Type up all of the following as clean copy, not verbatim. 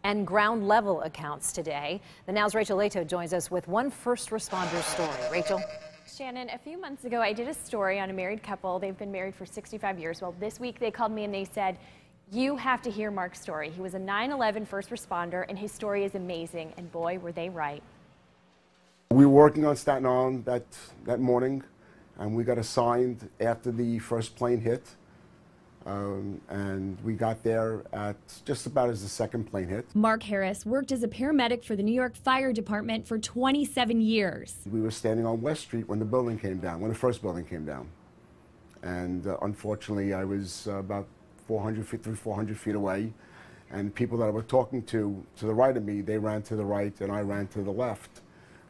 and ground level accounts today. The Now's Rachel Leto joins us with one first responder story. Rachel? Shannon, a few months ago, I did a story on a married couple. They've been married for 65 years. Well, this week they called me and they said, you have to hear Mark's story. He was a 9/11 first responder, and his story is amazing. And boy, were they right. We were working on Staten Island that morning, and we got assigned after the first plane hit. And we got there at just about as the second plane hit. Mark Harris worked as a paramedic for the New York Fire Department for 27 years. We were standing on West Street when the building came down, when the first building came down. And unfortunately, I was about 400 feet away. And people that I was talking to the right of me, they ran to the right and I ran to the left.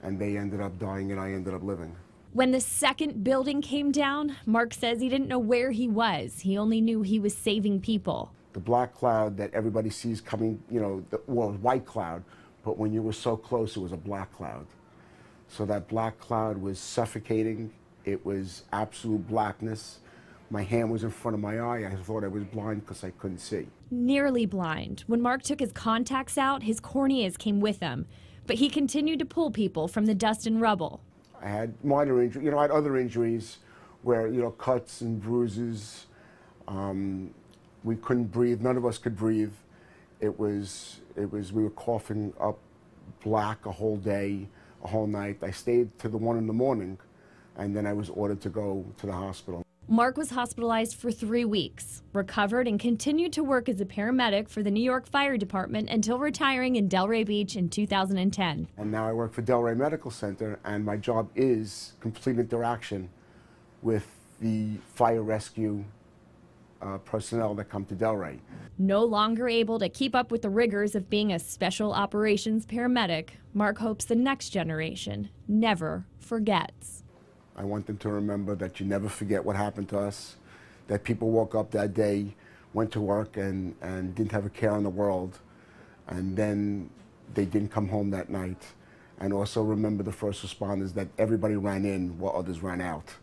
And they ended up dying and I ended up living. When the second building came down, Mark says he didn't know where he was. He only knew he was saving people. The black cloud that everybody sees coming, you know, well, white cloud, but when you were so close, it was a black cloud. So that black cloud was suffocating. It was absolute blackness. My hand was in front of my eye. I thought I was blind because I couldn't see. Nearly blind. When Mark took his contacts out, his corneas came with him. But he continued to pull people from the dust and rubble. I had minor injuries, you know, I had other injuries where, you know, cuts and bruises. We couldn't breathe, none of us could breathe. We were coughing up black a whole day, a whole night. I stayed to the 1 in the morning, and then I was ordered to go to the hospital. Mark was hospitalized for 3 weeks, recovered, and continued to work as a paramedic for the New York Fire Department until retiring in Delray Beach in 2010. And now I work for Delray Medical Center, and my job is complete interaction with the fire rescue personnel that come to Delray. No longer able to keep up with the rigors of being a special operations paramedic, Mark hopes the next generation never forgets. I want them to remember that you never forget what happened to us, that people woke up that day, went to work and didn't have a care in the world, and then they didn't come home that night. And also remember the first responders, that everybody ran in while others ran out.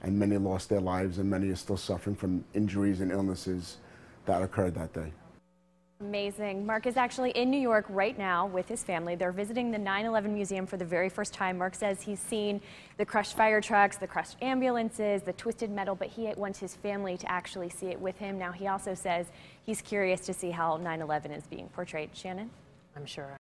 And many lost their lives and many are still suffering from injuries and illnesses that occurred that day. Amazing. Mark is actually in New York right now with his family. They're visiting the 9/11 Museum for the very first time. Mark says he's seen the crushed fire trucks, the crushed ambulances, the twisted metal, but he wants his family to actually see it with him. Now, he also says he's curious to see how 9/11 is being portrayed. Shannon? I'm sure.